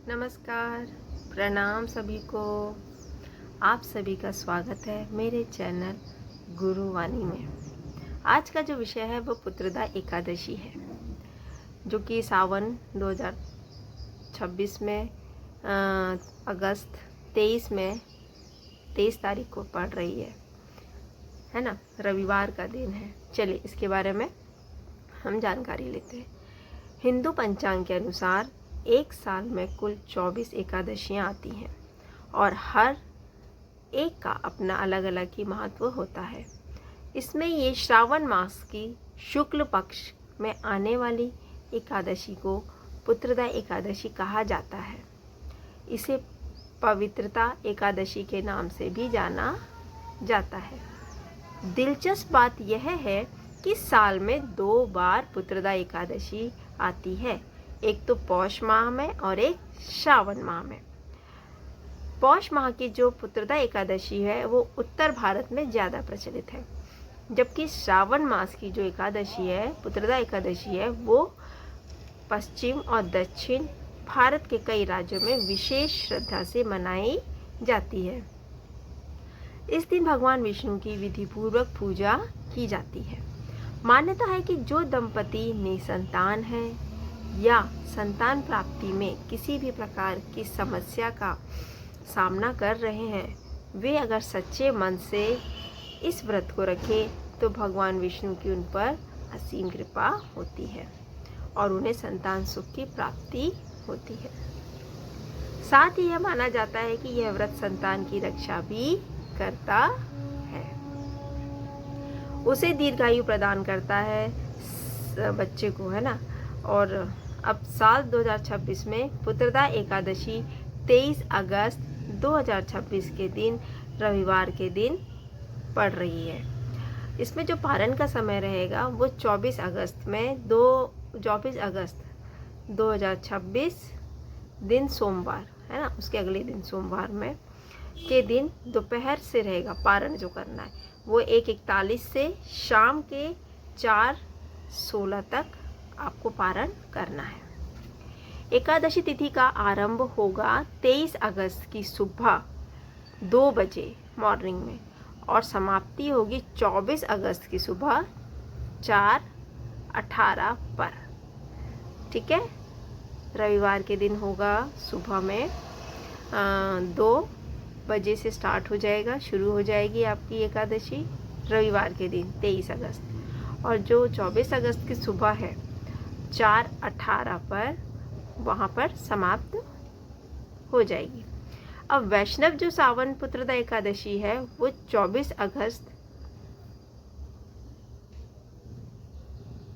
नमस्कार, प्रणाम सभी को। आप सभी का स्वागत है मेरे चैनल गुरुवाणी में। आज का जो विषय है वो पुत्रदा एकादशी है, जो कि सावन 2026 में अगस्त 23 तारीख को पड़ रही है ना। रविवार का दिन है। चलिए इसके बारे में हम जानकारी लेते हैं। हिंदू पंचांग के अनुसार एक साल में कुल 24 एकादशियाँ आती हैं और हर एक का अपना अलग अलग ही महत्व होता है। इसमें ये श्रावण मास की शुक्ल पक्ष में आने वाली एकादशी को पुत्रदा एकादशी कहा जाता है। इसे पवित्रता एकादशी के नाम से भी जाना जाता है। दिलचस्प बात यह है कि साल में 2 बार पुत्रदा एकादशी आती है, एक तो पौष माह में और एक श्रावण माह में। पौष माह की जो पुत्रदा एकादशी है वो उत्तर भारत में ज़्यादा प्रचलित है, जबकि श्रावण मास की जो एकादशी है, पुत्रदा एकादशी है, वो पश्चिम और दक्षिण भारत के कई राज्यों में विशेष श्रद्धा से मनाई जाती है। इस दिन भगवान विष्णु की विधिपूर्वक पूजा की जाती है। मान्यता है कि जो दंपति निसंतान है या संतान प्राप्ति में किसी भी प्रकार की समस्या का सामना कर रहे हैं, वे अगर सच्चे मन से इस व्रत को रखें तो भगवान विष्णु की उन पर असीम कृपा होती है और उन्हें संतान सुख की प्राप्ति होती है। साथ ही यह माना जाता है कि यह व्रत संतान की रक्षा भी करता है, उसे दीर्घायु प्रदान करता है बच्चे को, है ना। और अब साल 2026 में पुत्रदा एकादशी 23 अगस्त 2026 के दिन रविवार के दिन पड़ रही है। इसमें जो पारण का समय रहेगा वो 24 अगस्त 2026 दिन सोमवार, है ना, उसके अगले दिन सोमवार में के दिन दोपहर से रहेगा। पारण जो करना है वो 1:41 से शाम के 4:16 तक आपको पारण करना है। एकादशी तिथि का आरंभ होगा 23 अगस्त की सुबह 2 बजे मॉर्निंग में और समाप्ति होगी 24 अगस्त की सुबह 4:18 पर। ठीक है, रविवार के दिन होगा। सुबह में 2 बजे से स्टार्ट हो जाएगा, शुरू हो जाएगी आपकी एकादशी रविवार के दिन 23 अगस्त, और जो 24 अगस्त की सुबह है 4:18 पर वहाँ पर समाप्त हो जाएगी। अब वैष्णव जो सावन पुत्रदा एकादशी है वो 24 अगस्त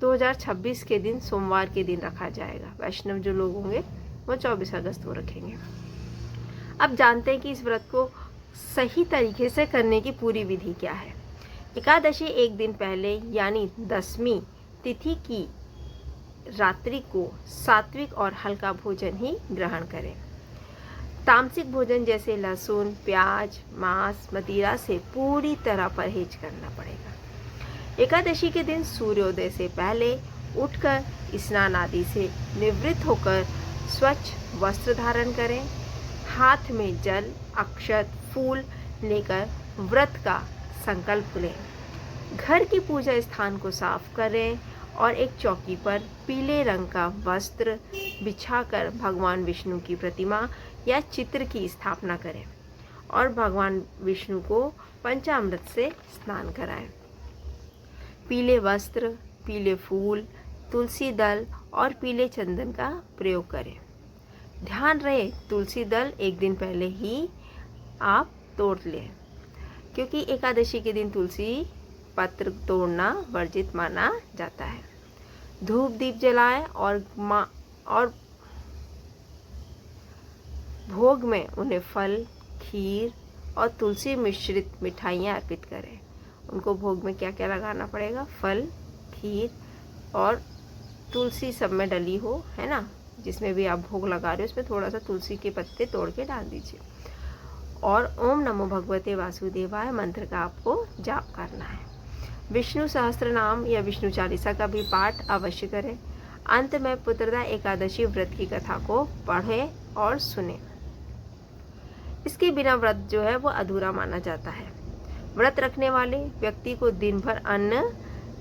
2026 के दिन सोमवार के दिन रखा जाएगा। वैष्णव जो लोग होंगे वो 24 अगस्त को रखेंगे। अब जानते हैं कि इस व्रत को सही तरीके से करने की पूरी विधि क्या है। एकादशी एक दिन पहले यानी 10वीं तिथि की रात्रि को सात्विक और हल्का भोजन ही ग्रहण करें। तामसिक भोजन जैसे लहसुन, प्याज, मांस, मदिरा से पूरी तरह परहेज करना पड़ेगा। एकादशी के दिन सूर्योदय से पहले उठकर स्नान आदि से निवृत्त होकर स्वच्छ वस्त्र धारण करें। हाथ में जल, अक्षत, फूल लेकर व्रत का संकल्प लें। घर की पूजा स्थान को साफ करें और एक चौकी पर पीले रंग का वस्त्र बिछाकर भगवान विष्णु की प्रतिमा या चित्र की स्थापना करें और भगवान विष्णु को पंचामृत से स्नान कराएं। पीले वस्त्र, पीले फूल, तुलसी दल और पीले चंदन का प्रयोग करें। ध्यान रहे तुलसी दल एक दिन पहले ही आप तोड़ लें, क्योंकि एकादशी के दिन तुलसी पत्र तोड़ना वर्जित माना जाता है। धूप दीप जलाएं और भोग में उन्हें फल, खीर और तुलसी मिश्रित मिठाइयाँ अर्पित करें। उनको भोग में क्या क्या लगाना पड़ेगा? फल, खीर और तुलसी सब में डली हो, है ना। जिसमें भी आप भोग लगा रहे हो उसमें थोड़ा सा तुलसी के पत्ते तोड़ के डाल दीजिए और ओम नमो भगवते वासुदेवाय मंत्र का आपको जाप करना है। विष्णु सहस्त्र नाम या विष्णु चालीसा का भी पाठ अवश्य करें। अंत में पुत्रदा एकादशी व्रत की कथा को पढ़ें और सुने। इसके बिना व्रत जो है वो अधूरा माना जाता है। व्रत रखने वाले व्यक्ति को दिन भर अन्न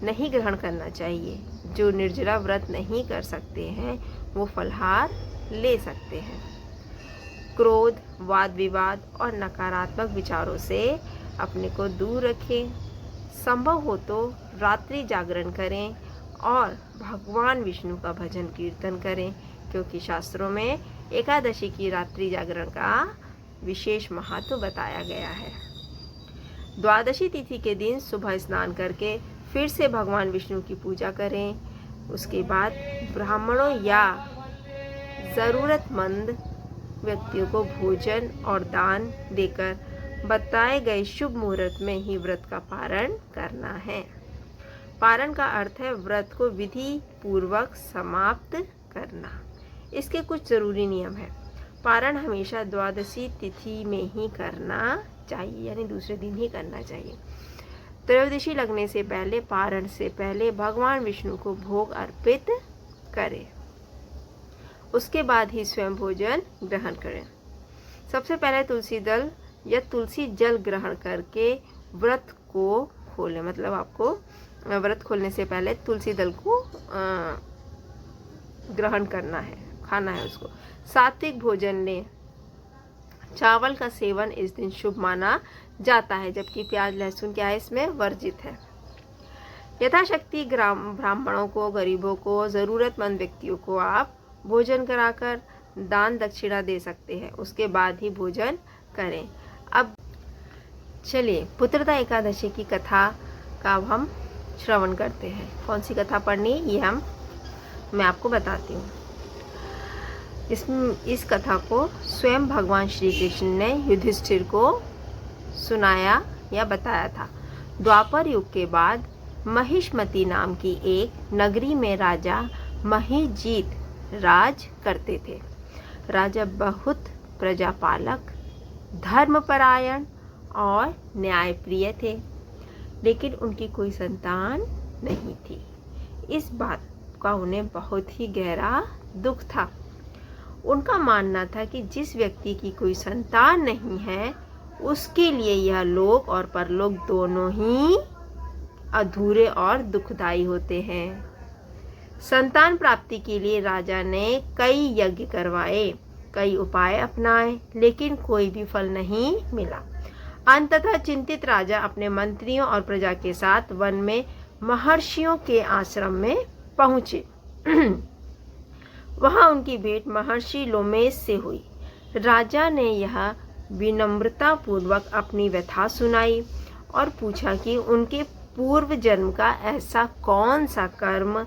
नहीं ग्रहण करना चाहिए। जो निर्जला व्रत नहीं कर सकते हैं वो फलाहार ले सकते हैं। क्रोध, वाद विवाद और नकारात्मक विचारों से अपने को दूर रखें। संभव हो तो रात्रि जागरण करें और भगवान विष्णु का भजन कीर्तन करें, क्योंकि शास्त्रों में एकादशी की रात्रि जागरण का विशेष महत्व बताया गया है। द्वादशी तिथि के दिन सुबह स्नान करके फिर से भगवान विष्णु की पूजा करें। उसके बाद ब्राह्मणों या ज़रूरतमंद व्यक्तियों को भोजन और दान देकर बताए गए शुभ मुहूर्त में ही व्रत का पारण करना है। पारण का अर्थ है व्रत को विधि पूर्वक समाप्त करना। इसके कुछ ज़रूरी नियम हैं। पारण हमेशा द्वादशी तिथि में ही करना चाहिए, यानी दूसरे दिन ही करना चाहिए। त्रयोदशी लगने से पहले, पारण से पहले भगवान विष्णु को भोग अर्पित करें। उसके बाद ही स्वयं भोजन ग्रहण करें। सबसे पहले तुलसी दल या तुलसी जल ग्रहण करके व्रत को खोलें। मतलब आपको व्रत खोलने से पहले तुलसी दल को ग्रहण करना है, खाना है उसको। सात्विक भोजन लें। चावल का सेवन इस दिन शुभ माना जाता है, जबकि प्याज लहसुन क्या है इसमें वर्जित है। यथाशक्ति ब्राह्मणों को, गरीबों को, ज़रूरतमंद व्यक्तियों को आप भोजन कराकर दान दक्षिणा दे सकते हैं। उसके बाद ही भोजन करें। अब चलिए पुत्रदा एकादशी की कथा का अब हम श्रवण करते हैं। कौन सी कथा पढ़नी ये मैं आपको बताती हूँ। इस कथा को स्वयं भगवान श्री कृष्ण ने युधिष्ठिर को सुनाया या बताया था। द्वापर युग के बाद महिष्मती नाम की एक नगरी में राजा महिजीत राज करते थे। राजा बहुत प्रजापालक, धर्मपरायण और न्यायप्रिय थे, लेकिन उनकी कोई संतान नहीं थी। इस बात का उन्हें बहुत ही गहरा दुख था। उनका मानना था कि जिस व्यक्ति की कोई संतान नहीं है उसके लिए यह लोक और परलोक दोनों ही अधूरे और दुखदायी होते हैं। संतान प्राप्ति के लिए राजा ने कई यज्ञ करवाए, कई उपाय अपनाए, लेकिन कोई भी फल नहीं मिला। अंततः चिंतित राजा अपने मंत्रियों और प्रजा के साथ वन में महर्षियों के आश्रम में पहुंचे। वहां उनकी भेंट महर्षि लोमेश से हुई। राजा ने यह विनम्रता पूर्वक अपनी व्यथा सुनाई और पूछा कि उनके पूर्व जन्म का ऐसा कौन सा कर्म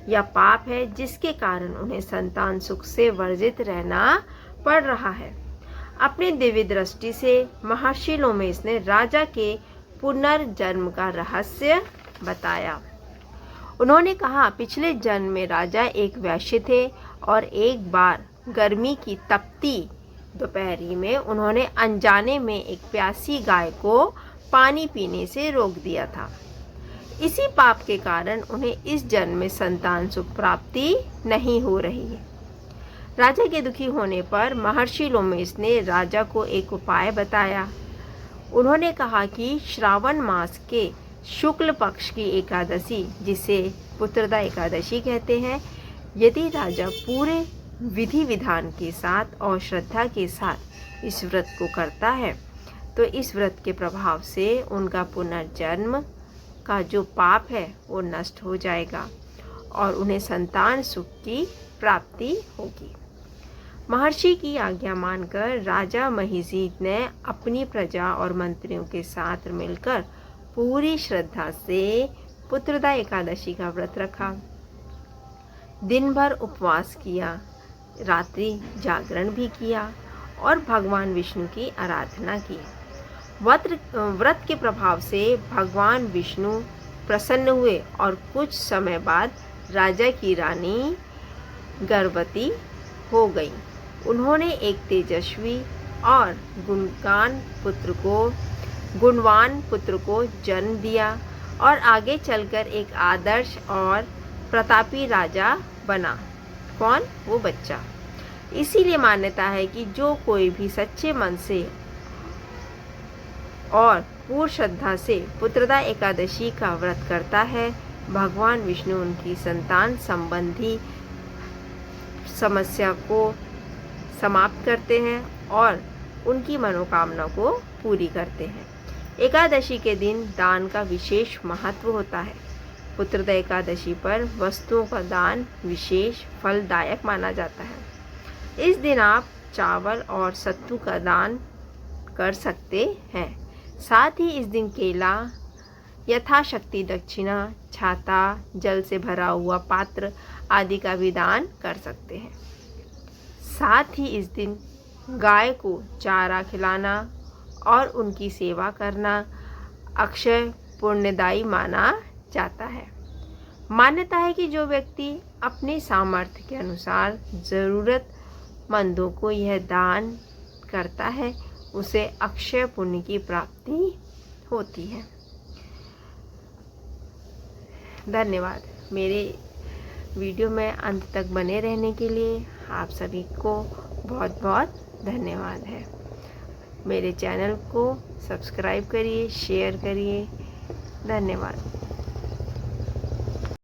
या पाप है जिसके कारण उन्हें संतान सुख से वर्जित रहना पड़ रहा है। अपनी दिव्य दृष्टि से महर्षि लोमेश ने राजा के पुनर्जन्म का रहस्य बताया। उन्होंने कहा, पिछले जन्म में राजा एक वैश्य थे और एक बार गर्मी की तपती दोपहरी में उन्होंने अनजाने में एक प्यासी गाय को पानी पीने से रोक दिया था। इसी पाप के कारण उन्हें इस जन्म में संतान सुख प्राप्ति नहीं हो रही है। राजा के दुखी होने पर महर्षि लोमेश ने राजा को एक उपाय बताया। उन्होंने कहा कि श्रावण मास के शुक्ल पक्ष की एकादशी, जिसे पुत्रदा एकादशी कहते हैं, यदि राजा पूरे विधि विधान के साथ और श्रद्धा के साथ इस व्रत को करता है तो इस व्रत के प्रभाव से उनका पुनर्जन्म का जो पाप है वो नष्ट हो जाएगा और उन्हें संतान सुख की प्राप्ति होगी। महर्षि की आज्ञा मानकर राजा महिजीत ने अपनी प्रजा और मंत्रियों के साथ मिलकर पूरी श्रद्धा से पुत्रदा एकादशी का व्रत रखा। दिन भर उपवास किया, रात्रि जागरण भी किया और भगवान विष्णु की आराधना की। व्रत के प्रभाव से भगवान विष्णु प्रसन्न हुए और कुछ समय बाद राजा की रानी गर्भवती हो गई। उन्होंने एक तेजस्वी और गुणवान पुत्र को जन्म दिया और आगे चलकर एक आदर्श और प्रतापी राजा बना। कौन? वो बच्चा। इसीलिए मान्यता है कि जो कोई भी सच्चे मन से और पूर्ण श्रद्धा से पुत्रदा एकादशी का व्रत करता है, भगवान विष्णु उनकी संतान संबंधी समस्या को समाप्त करते हैं और उनकी मनोकामना को पूरी करते हैं। एकादशी के दिन दान का विशेष महत्व होता है। पुत्रदा एकादशी पर वस्तुओं का दान विशेष फलदायक माना जाता है। इस दिन आप चावल और सत्तू का दान कर सकते हैं। साथ ही इस दिन केला, यथाशक्ति दक्षिणा, छाता, जल से भरा हुआ पात्र आदि का भी दान कर सकते हैं। साथ ही इस दिन गाय को चारा खिलाना और उनकी सेवा करना अक्षय पुण्यदायी माना जाता है। मान्यता है कि जो व्यक्ति अपने सामर्थ्य के अनुसार ज़रूरतमंदों को यह दान करता है, उसे अक्षय पुण्य की प्राप्ति होती है। धन्यवाद। मेरे वीडियो में अंत तक बने रहने के लिए आप सभी को बहुत बहुत धन्यवाद है। मेरे चैनल को सब्सक्राइब करिए, शेयर करिए। धन्यवाद।